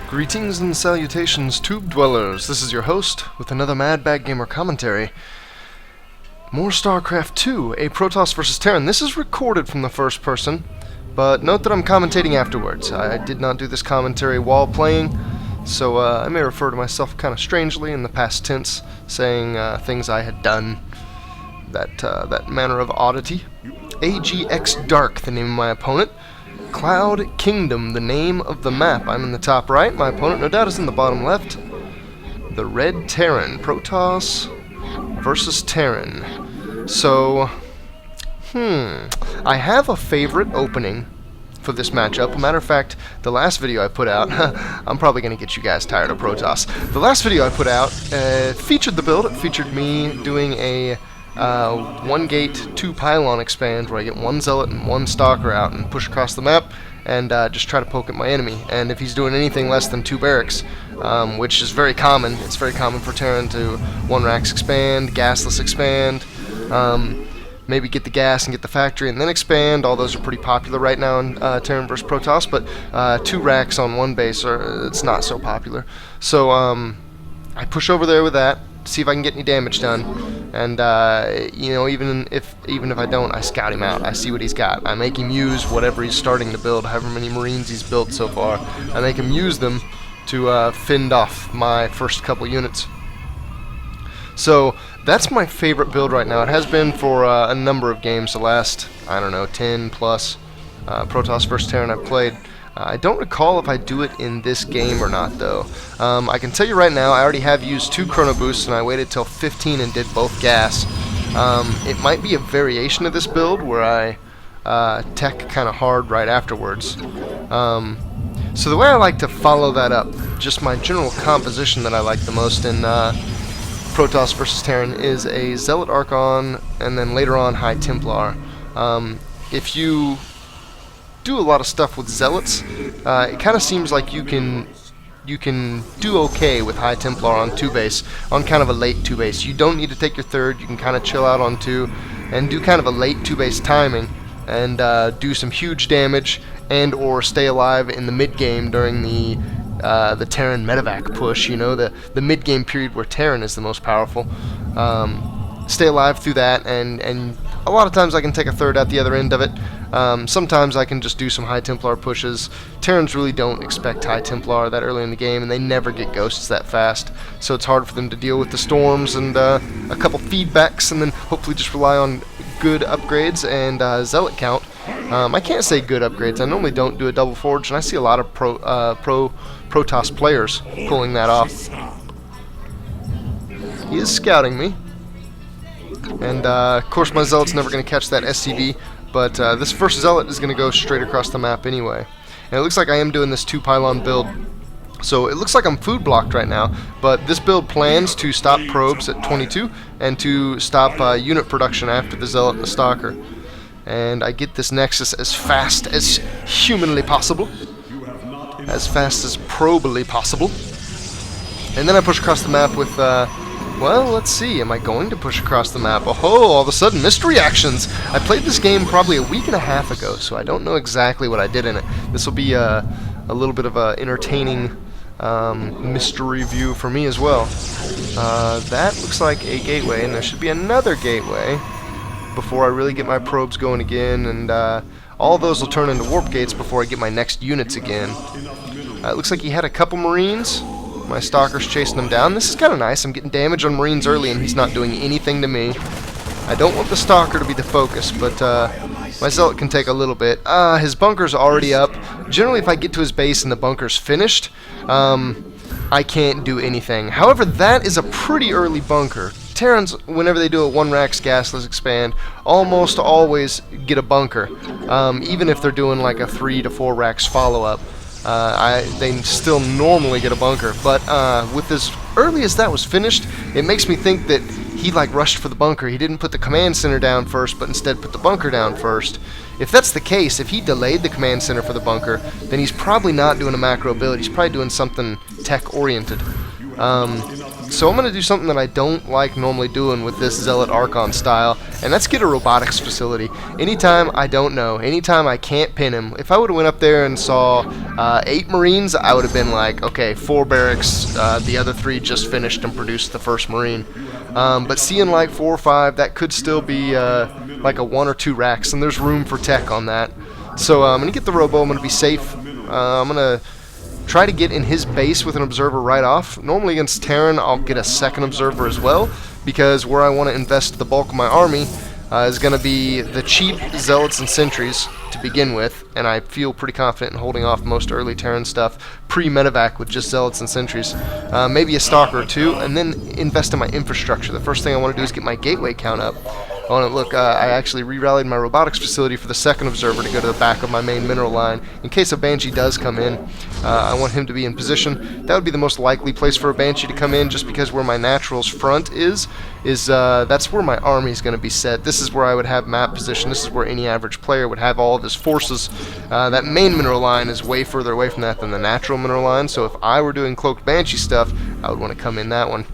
Greetings and salutations, Tube Dwellers. This is your host with another Mad Bag Gamer commentary. More Starcraft 2, a Protoss vs. Terran. This is recorded from the first person, but note that I'm commentating afterwards. I did not do this commentary while playing, so I may refer to myself kind of strangely in the past tense, saying things I had done. That manner of oddity. AGX Dark, the name of my opponent. Cloud Kingdom, the name of the map. I'm in the top right. My opponent, no doubt, is in the bottom left. The Red Terran. Protoss versus Terran. So, I have a favorite opening for this matchup. A matter of fact, the last video I put out, I'm probably going to get you guys tired of Protoss. The last video I put out featured the build. It featured me doing a 1 gate, 2 pylon expand where I get 1 zealot and 1 stalker out and push across the map and just try to poke at my enemy. And if he's doing anything less than 2 barracks, which is very common, it's very common for Terran to 1 racks expand, gasless expand, maybe get the gas and get the factory and then expand. All those are pretty popular right now in Terran vs. Protoss, but 2 racks on 1 base, it's not so popular. So I push over there with that, see if I can get any damage done. And you know, even if I don't, I scout him out. I see what he's got. I make him use whatever he's starting to build, however many Marines he's built so far. I make him use them to fend off my first couple units. So that's my favorite build right now. It has been for a number of games, the last, I don't know, 10 plus Protoss vs. Terran I've played. I don't recall if I do it in this game or not, though. I can tell you right now, I already have used 2 chrono boosts, and I waited till 15 and did both gas. It might be a variation of this build where I tech kind of hard right afterwards. So the way I like to follow that up, just my general composition that I like the most in Protoss vs. Terran is a Zealot Archon, and then later on High Templar. If you do a lot of stuff with zealots, it kind of seems like you can do okay with High Templar on 2 base, on kind of a late 2 base. You don't need to take your 3rd, you can kind of chill out on 2 and do kind of a late 2 base timing and do some huge damage and or stay alive in the mid game during the Terran medevac push, you know, the mid game period where Terran is the most powerful. Stay alive through that, and a lot of times I can take a 3rd at the other end of it. Sometimes I can just do some High Templar pushes. Terrans really don't expect High Templar that early in the game, and they never get ghosts that fast, so it's hard for them to deal with the storms and a couple feedbacks, and then hopefully just rely on good upgrades and zealot count. I can't say good upgrades. I normally don't do a double forge, and I see a lot of Protoss players pulling that off. He is scouting me. And of course my Zealot's never going to catch that SCV, but this first Zealot is going to go straight across the map anyway. And it looks like I am doing this 2 pylon build, so it looks like I'm food blocked right now, but this build plans to stop probes at 22 and to stop unit production after the Zealot and the Stalker. And I get this Nexus as fast as humanly possible, as fast as probably possible. And then I push across the map with well, let's see, am I going to push across the map? Oh, all of a sudden, mystery actions! I played this game probably a week and a half ago, so I don't know exactly what I did in it. This will be a little bit of a entertaining mystery view for me as well. That looks like a gateway, and there should be another gateway before I really get my probes going again, and all those will turn into warp gates before I get my next units again. It looks like he had a couple Marines. My Stalker's chasing him down. This is kind of nice. I'm getting damage on Marines early and he's not doing anything to me. I don't want the Stalker to be the focus, but my Zealot can take a little bit. His bunker's already up. Generally, if I get to his base and the bunker's finished, I can't do anything. However, that is a pretty early bunker. Terrans, whenever they do a 1 racks gasless expand, almost always get a bunker, even if they're doing like a 3 to 4 racks follow-up. They still normally get a bunker, but with as early as that was finished, it makes me think that he like rushed for the bunker. He didn't put the command center down first, but instead put the bunker down first. If that's the case, if he delayed the command center for the bunker, then he's probably not doing a macro build. He's probably doing something tech-oriented. So I'm going to do something that I don't like normally doing with this Zealot Archon style, and that's get a robotics facility. Anytime I don't know, anytime I can't pin him, if I would have went up there and saw 8 Marines, I would have been like, okay, 4 barracks, the other 3 just finished and produced the first Marine. But seeing like 4 or 5, that could still be like a 1 or 2 racks, and there's room for tech on that. So I'm going to get the robo, I'm going to be safe. I'm going to try to get in his base with an observer right off. Normally against Terran, I'll get a second observer as well, because where I want to invest the bulk of my army is going to be the cheap Zealots and Sentries to begin with, and I feel pretty confident in holding off most early Terran stuff pre-medevac with just Zealots and Sentries. Maybe a Stalker or 2, and then invest in my infrastructure. The first thing I want to do is get my gateway count up. I actually re-rallied my robotics facility for the second observer to go to the back of my main mineral line. In case a Banshee does come in, I want him to be in position. That would be the most likely place for a Banshee to come in, just because where my naturals front is that's where my army is going to be set. This is where I would have map position. This is where any average player would have all of his forces. That main mineral line is way further away from that than the natural mineral line, so if I were doing cloaked Banshee stuff, I would want to come in that one.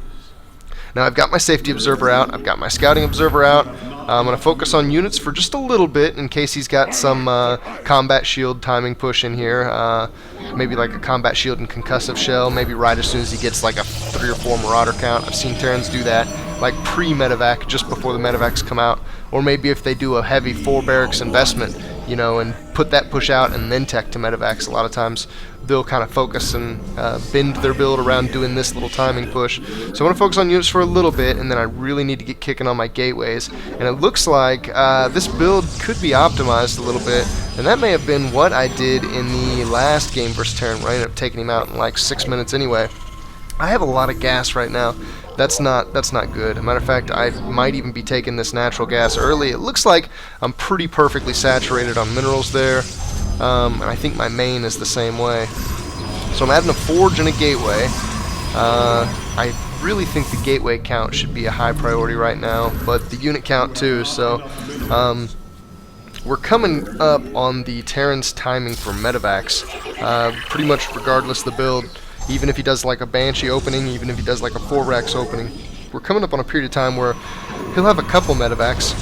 Now I've got my safety observer out, I've got my scouting observer out. I'm going to focus on units for just a little bit in case he's got some combat shield timing push in here. Maybe like a combat shield and concussive shell, maybe right as soon as he gets like a 3 or 4 marauder count. I've seen Terrans do that, like pre-medevac, just before the medevacs come out. Or maybe if they do a heavy 4 barracks investment, you know, and put that push out and then tech to medevacs. A lot of times they'll kind of focus and bend their build around doing this little timing push. So I want to focus on units for a little bit, and then I really need to get kicking on my gateways. And it looks like this build could be optimized a little bit, and that may have been what I did in the last game versus Terran, where I ended up taking him out in like 6 minutes anyway. I have a lot of gas right now. That's not good. As a matter of fact, I might even be taking this natural gas early. It looks like I'm pretty perfectly saturated on minerals there, and I think my main is the same way. So I'm adding a forge and a gateway. I really think the gateway count should be a high priority right now, but the unit count too. So we're coming up on the Terran's timing for medevacs, pretty much regardless of the build. Even if he does like a Banshee opening, even if he does like a 4 racks opening, we're coming up on a period of time where he'll have a couple medevacs,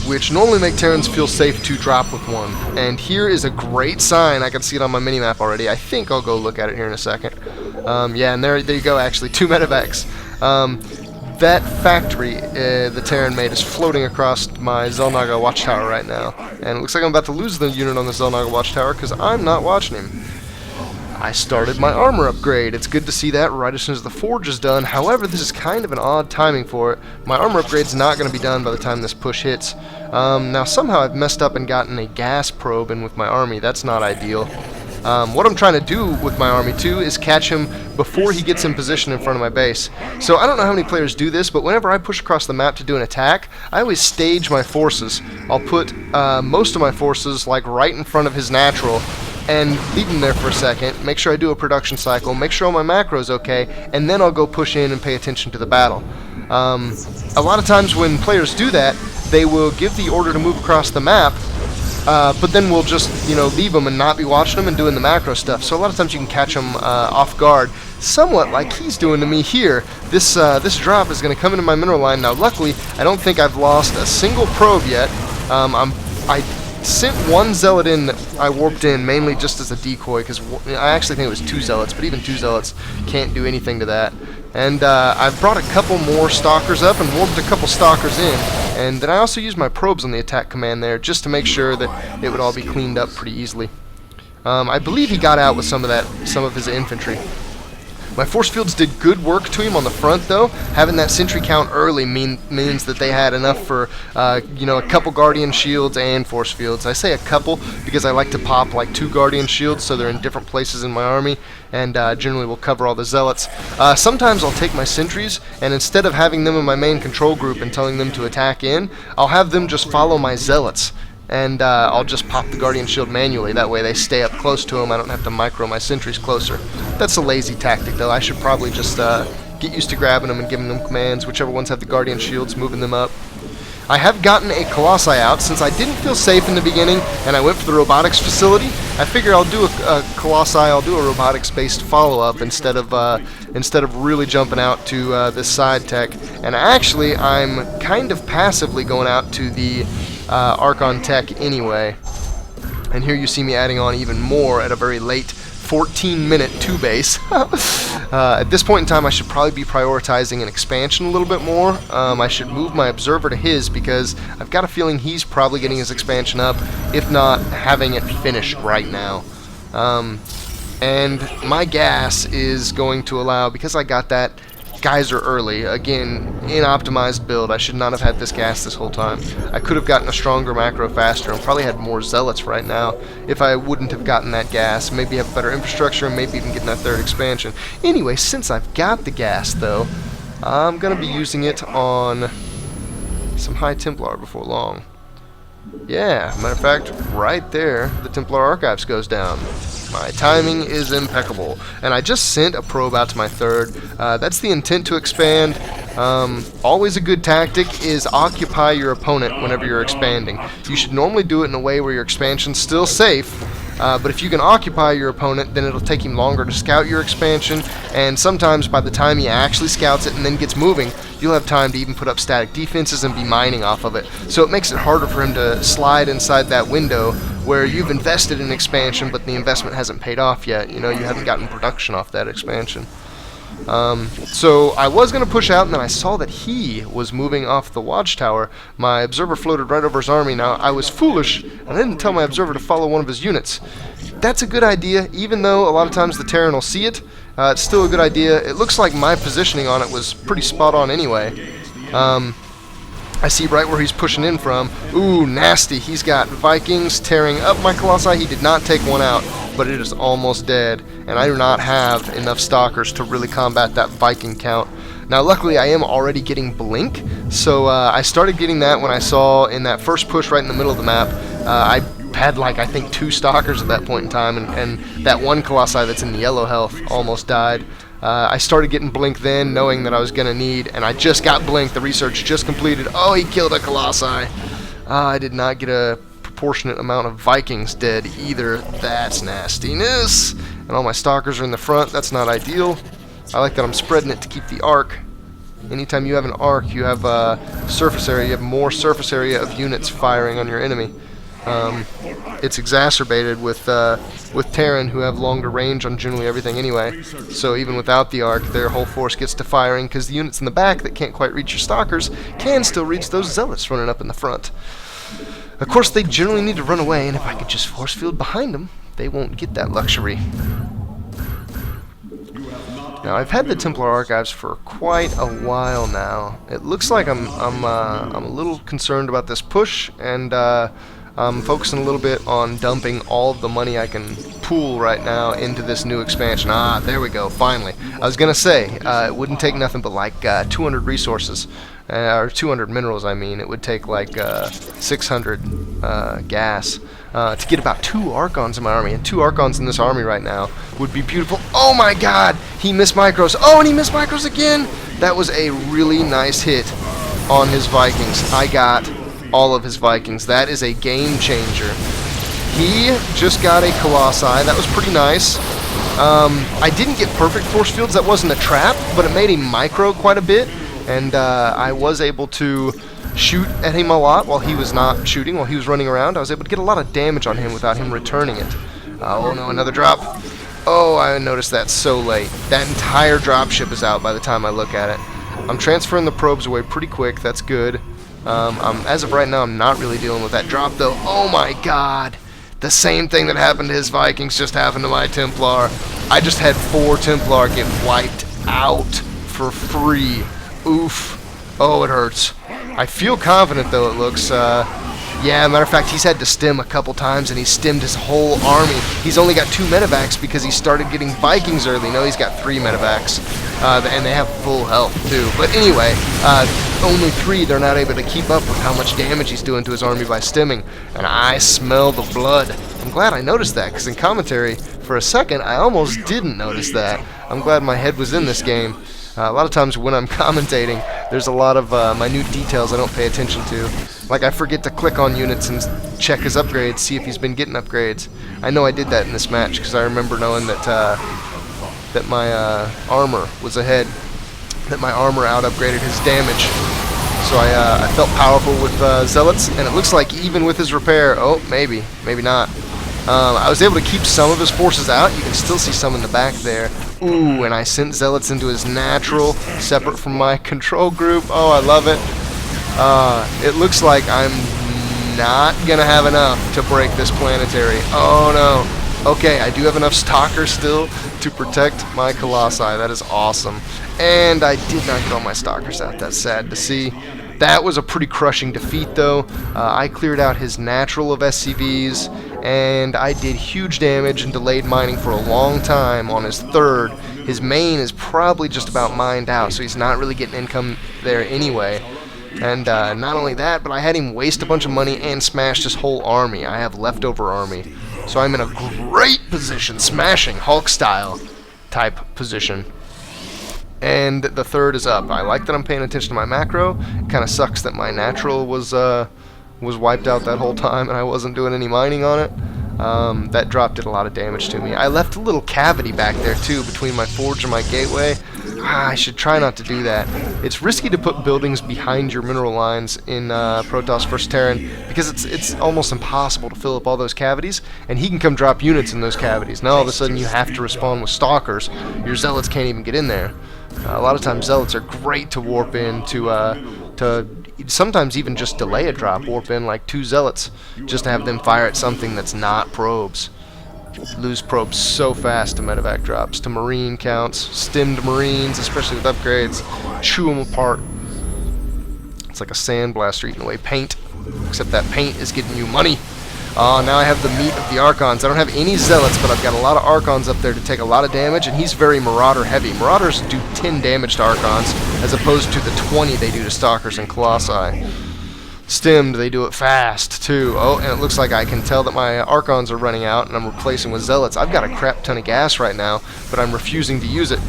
which normally make Terrans feel safe to drop with one. And here is a great sign. I can see it on my minimap already. I think I'll go look at it here in a second. Yeah, and there you go, actually, 2 medevacs. That factory the Terran made is floating across my Xel'Naga watchtower right now. And it looks like I'm about to lose the unit on the Xel'Naga watchtower because I'm not watching him. I started my armor upgrade. It's good to see that right as soon as the forge is done. However, this is kind of an odd timing for it. My armor upgrade's not going to be done by the time this push hits. Now somehow I've messed up and gotten a gas probe in with my army. That's not ideal. What I'm trying to do with my army too is catch him before he gets in position in front of my base. So I don't know how many players do this, but whenever I push across the map to do an attack, I always stage my forces. I'll put most of my forces like right in front of his natural and leave him there for a second, make sure I do a production cycle, make sure all my macros okay, and then I'll go push in and pay attention to the battle. A lot of times when players do that, they will give the order to move across the map, but then we'll just, you know, leave them and not be watching them and doing the macro stuff. So a lot of times you can catch them off guard, somewhat like he's doing to me here. This drop is going to come into my mineral line. Now luckily, I don't think I've lost a single probe yet. I sent 1 zealot in that I warped in mainly just as a decoy, because I actually think it was 2 zealots, but even 2 zealots can't do anything to that. And I've brought a couple more stalkers up and warped a couple stalkers in, and then I also used my probes on the attack command there just to make sure that it would all be cleaned up pretty easily. I believe he got out with some of his infantry. My force fields did good work to him on the front, though. Having that sentry count early means that they had enough for, you know, a couple guardian shields and force fields. I say a couple because I like to pop like 2 guardian shields so they're in different places in my army, and generally will cover all the zealots. Sometimes I'll take my sentries, and instead of having them in my main control group and telling them to attack in, I'll have them just follow my zealots. And I'll just pop the Guardian Shield manually. That way they stay up close to him. I don't have to micro my sentries closer. That's a lazy tactic, though. I should probably just get used to grabbing them and giving them commands. Whichever ones have the Guardian Shields, moving them up. I have gotten a Colossi out since I didn't feel safe in the beginning and I went for the robotics facility. I figure I'll do a Colossi, I'll do a robotics-based follow-up instead of really jumping out to this side tech. And actually, I'm kind of passively going out to the Archon tech anyway. And here you see me adding on even more at a very late 14-minute 2-base. At this point in time, I should probably be prioritizing an expansion a little bit more. I should move my observer to his because I've got a feeling he's probably getting his expansion up, if not having it finished right now. And my gas is going to allow, because I got that geyser early, again, inoptimized build. I should not have had this gas this whole time. I could have gotten a stronger macro faster and probably had more zealots right now if I wouldn't have gotten that gas. Maybe have better infrastructure and maybe even getting that third expansion. Anyway, since I've got the gas though, I'm going to be using it on some High Templar before long. Yeah, matter of fact, right there, the Templar Archives goes down. My timing is impeccable. And I just sent a probe out to my third. That's the intent to expand. Always a good tactic is occupy your opponent whenever you're expanding. You should normally do it in a way where your expansion's still safe. But if you can occupy your opponent, then it'll take him longer to scout your expansion, and sometimes by the time he actually scouts it and then gets moving, you'll have time to even put up static defenses and be mining off of it. So it makes it harder for him to slide inside that window where you've invested in expansion, but the investment hasn't paid off yet. You know, you haven't gotten production off that expansion. So I was going to push out, and then I saw that he was moving off the watchtower. My observer floated right over his army. Now, I was foolish, and I didn't tell my observer to follow one of his units. That's a good idea, even though a lot of times the Terran will see it. It's still a good idea. It looks like my positioning on it was pretty spot on anyway. I see right where he's pushing in from. Ooh, nasty. He's got Vikings tearing up my Colossi. He did not take one out, but it is almost dead, and I do not have enough stalkers to really combat that Viking count. Now, luckily, I am already getting Blink, so I started getting that when I saw in that first push right in the middle of the map. I had, like, I think 2 stalkers at that point in time, and that one Colossi that's in the yellow health almost died. I started getting Blink then, knowing that I was going to need, and I just got Blink. The research just completed. Oh, he killed a Colossi. I did not get a proportionate amount of Vikings dead either. That's nastiness. And all my stalkers are in the front. That's not ideal. I like that I'm spreading it to keep the arc. Anytime you have an arc, you have surface area. You have more surface area of units firing on your enemy. It's exacerbated with Terran, who have longer range on generally everything anyway. So even without the arc, their whole force gets to firing because the units in the back that can't quite reach your stalkers can still reach those zealots running up in the front. Of course, they generally need to run away, and if I could just force field behind them, they won't get that luxury. Now, I've had the Templar Archives for quite a while now. It looks like I'm a little concerned about this push, and I'm focusing a little bit on dumping all of the money I can pool right now into this new expansion. Ah, there we go, finally. I was going to say, it wouldn't take nothing but like 200 resources, or 200 minerals, I mean. It would take like 600 gas to get about 2 Archons in my army, and 2 Archons in this army right now would be beautiful. Oh my god, he missed micros. Oh, and he missed micros again. That was a really nice hit on his Vikings. I got all of his Vikings. That is a game changer. He just got a Colossi. That was pretty nice. I didn't get perfect force fields. That wasn't a trap, but it made him micro quite a bit, and I was able to shoot at him a lot while he was not shooting, while he was running around. I was able to get a lot of damage on him without him returning it. Oh no, another drop. Oh, I noticed that so late. That entire dropship is out by the time I look at it. I'm transferring the probes away pretty quick. That's good. As of right now, I'm not really dealing with that drop, though. Oh my god! The same thing that happened to his Vikings just happened to my Templar. I just had 4 Templar get wiped out for free. Oof. Oh, it hurts. I feel confident, though, it looks. Yeah, matter of fact, he's had to stem a couple times, and he stemmed his whole army. He's only got 2 medevacs because he started getting Vikings early. No, he's got 3 medevacs, and they have full health, too. But anyway, only 3, they're not able to keep up with how much damage he's doing to his army by stemming, and I smell the blood. I'm glad I noticed that, because in commentary, for a second, I almost didn't notice that. I'm glad my head was in this game. A lot of times when I'm commentating, there's a lot of minute details I don't pay attention to. Like I forget to click on units and check his upgrades, see if he's been getting upgrades. I know I did that in this match because I remember knowing that that my armor was ahead, that my armor out-upgraded his damage. So I felt powerful with Zealots, and it looks like even with his repair, oh, maybe not. I was able to keep some of his forces out. You can still see some in the back there. Ooh, and I sent Zealots into his natural, separate from my control group. Oh, I love it. It looks like I'm not going to have enough to break this planetary. Oh, no. Okay, I do have enough Stalkers still to protect my Colossi. That is awesome. And I did not get all my Stalkers out. That's sad to see. That was a pretty crushing defeat, though. I cleared out his natural of SCVs, and I did huge damage and delayed mining for a long time on his third. His main is probably just about mined out, so he's not really getting income there anyway. And not only that, but I had him waste a bunch of money and smash his whole army. I have leftover army. So I'm in a great position, smashing Hulk-style type position. And the third is up. I like that I'm paying attention to my macro. It kind of sucks that my natural was wiped out that whole time and I wasn't doing any mining on it. That drop did a lot of damage to me. I left a little cavity back there too between my forge and my gateway. I should try not to do that. It's risky to put buildings behind your mineral lines in Protoss vs. Terran because it's almost impossible to fill up all those cavities, and he can come drop units in those cavities. Now all of a sudden you have to respond with Stalkers. Your Zealots can't even get in there. A lot of times Zealots are great to warp in to sometimes even just delay a drop, warp in like 2 Zealots just to have them fire at something that's not probes. Lose probes so fast to medevac drops, to marine counts, stemmed marines, especially with upgrades, chew them apart. It's like a sandblaster eating away paint, except that paint is getting you money. Now I have the meat of the Archons. I don't have any Zealots, but I've got a lot of Archons up there to take a lot of damage, and he's very Marauder heavy. Marauders do 10 damage to Archons, as opposed to the 20 they do to Stalkers and Colossi. Stemmed, they do it fast, too. Oh, and it looks like I can tell that my Archons are running out, and I'm replacing with Zealots. I've got a crap ton of gas right now, but I'm refusing to use it.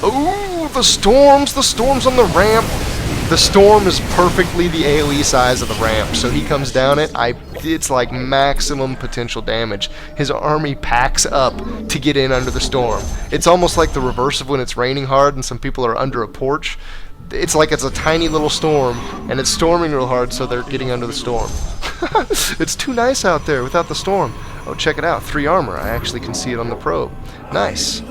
Oh, the storms on the ramp. The storm is perfectly the AoE size of the ramp, so he comes down it. It's like maximum potential damage. His army packs up to get in under the storm. It's almost like the reverse of when it's raining hard and some people are under a porch. It's like it's a tiny little storm, and it's storming real hard, so they're getting under the storm. It's too nice out there without the storm. Oh, check it out, 3 armor. I actually can see it on the probe. Nice.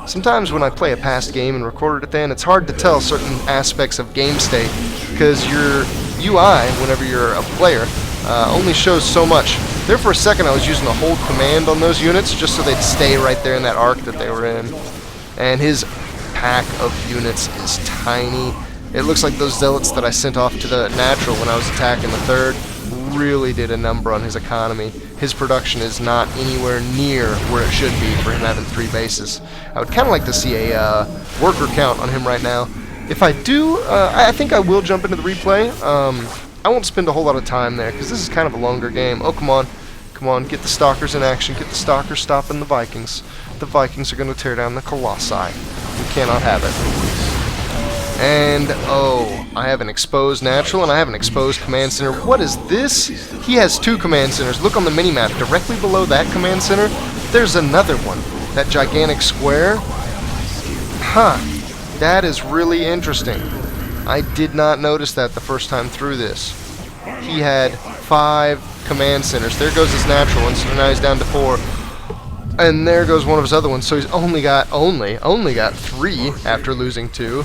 Sometimes when I play a past game and record it then, it's hard to tell certain aspects of game state, because your UI, whenever you're a player, only shows so much. There for a second I was using the hold command on those units just so they'd stay right there in that arc that they were in. And his pack of units is tiny. It looks like those Zealots that I sent off to the natural when I was attacking the third really did a number on his economy. His production is not anywhere near where it should be for him having 3 bases. I would kind of like to see a worker count on him right now. If I do, I think I will jump into the replay. I won't spend a whole lot of time there because this is kind of a longer game. Oh, come on. Come on, get the Stalkers in action. Get the Stalkers stopping the Vikings. The Vikings are going to tear down the Colossi. We cannot have it. And, oh, I have an exposed natural and I have an exposed command center. What is this? He has 2 command centers. Look on the minimap. Directly below that command center, there's another one. That gigantic square. Huh. That is really interesting. I did not notice that the first time through this. He had 5 command centers. There goes his natural one, so now he's down to 4. And there goes one of his other ones, so he's only got 3 after losing 2.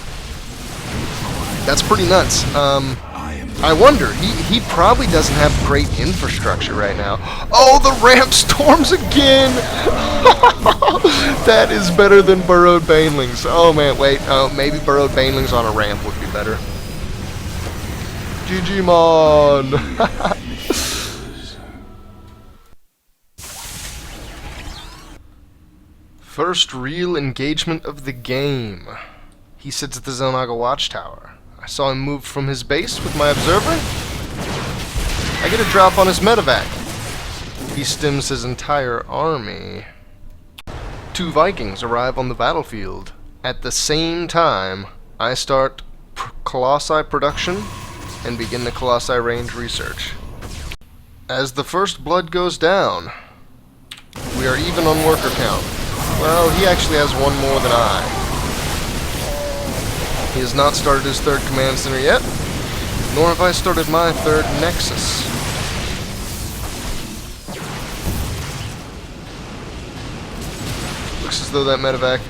That's pretty nuts. I wonder, he probably doesn't have great infrastructure right now. Oh, the ramp storms again! That is better than burrowed banelings. Oh man, wait, maybe burrowed banelings on a ramp would be better. GG Mon! First real engagement of the game. He sits at the Zelnaga watchtower. I saw him move from his base with my observer. I get a drop on his medevac. He stems his entire army. 2 Vikings arrive on the battlefield at the same time I start Colossi production and begin the Colossi range research. As the first blood goes down, we are even on worker count. Well, he actually has one more than I. He has not started his third command center yet, nor have I started my third nexus. Looks as though that medevac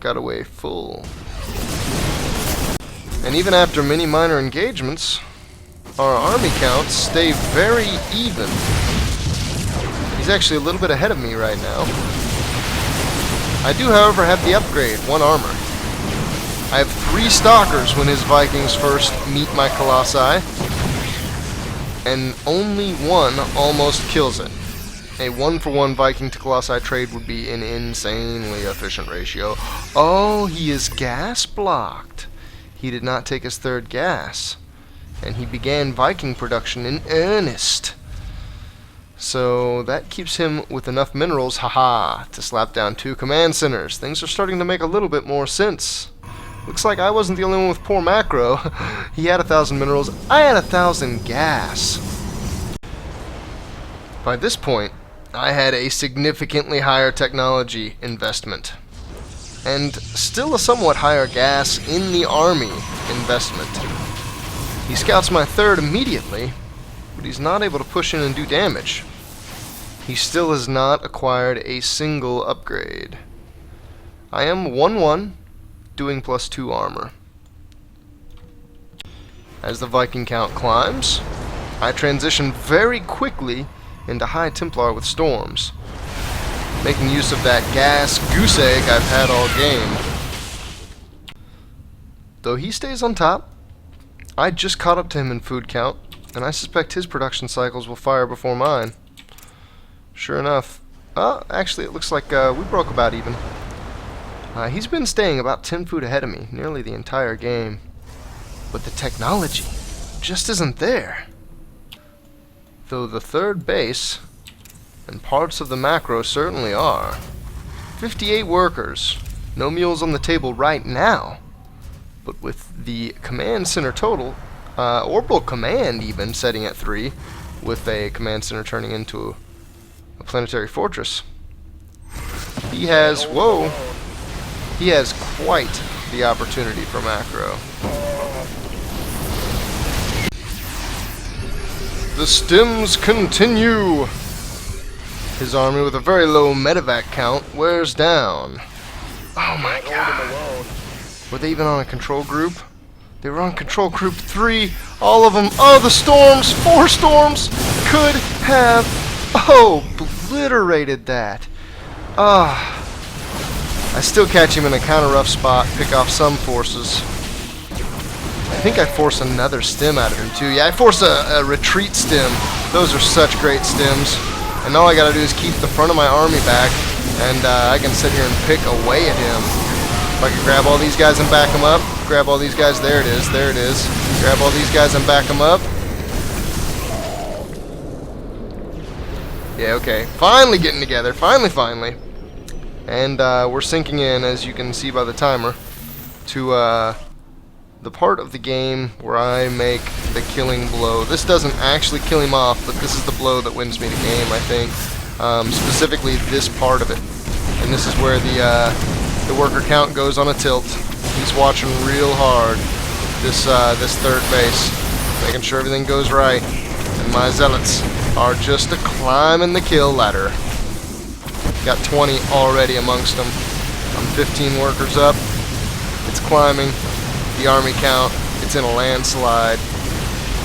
got away full. And even after many minor engagements, our army counts stay very even. He's actually a little bit ahead of me right now. I do, however, have the upgrade, 1 armor. I have 3 stalkers when his Vikings first meet my Colossi, and only 1 almost kills it. A 1-for-1 Viking to Colossi trade would be an insanely efficient ratio. Oh, he is gas blocked. He did not take his 3rd gas, and he began Viking production in earnest. So that keeps him with enough minerals, haha, to slap down 2 command centers. Things are starting to make a little bit more sense. Looks like I wasn't the only one with poor macro. He had 1,000 minerals, I had 1,000 gas. By this point, I had a significantly higher technology investment, and still a somewhat higher gas in the army investment. He scouts my 3rd immediately, but he's not able to push in and do damage. He still has not acquired a single upgrade. I am 1-1, doing +2 armor. As the Viking count climbs, I transition very quickly into High Templar with Storms, making use of that gas goose egg I've had all game. Though he stays on top, I just caught up to him in food count, and I suspect his production cycles will fire before mine. Sure enough. Actually, it looks like we broke about even. He's been staying about 10 food ahead of me nearly the entire game. But the technology just isn't there. Though the 3rd base and parts of the macro certainly are. 58 workers. No mules on the table right now. But with the command center total, orbital command even setting at 3, with a command center turning into a planetary fortress, he has, whoa, he has quite the opportunity for macro. The stims continue. His army, with a very low medevac count, wears down. Oh my god. Were they even on a control group? They were on control group 3. All of them. Oh, the storms. 4 storms could have, obliterated that. I still catch him in a kind of rough spot. Pick off some forces. I think I force another stem out of him too. Yeah, I force a retreat stem. Those are such great stems. And all I gotta do is keep the front of my army back, and I can sit here and pick away at him. If I can grab all these guys and back them up, grab all these guys, there it is, there it is. Grab all these guys and back them up. Yeah, okay. Finally getting together, finally. And we're sinking in, as you can see by the timer, to the part of the game where I make the killing blow. This doesn't actually kill him off, but this is the blow that wins me the game, I think. Specifically this part of it. And this is where the worker count goes on a tilt. He's watching real hard this 3rd base, making sure everything goes right. And my zealots are just climbing the kill ladder. Got 20 already amongst them. I'm 15 workers up. It's climbing. The army count, it's in a landslide.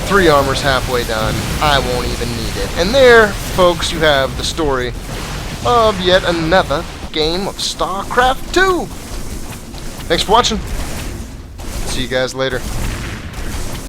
3 armors halfway done. I won't even need it. And there, folks, you have the story of yet another game of Starcraft 2. Thanks for watching. See you guys later.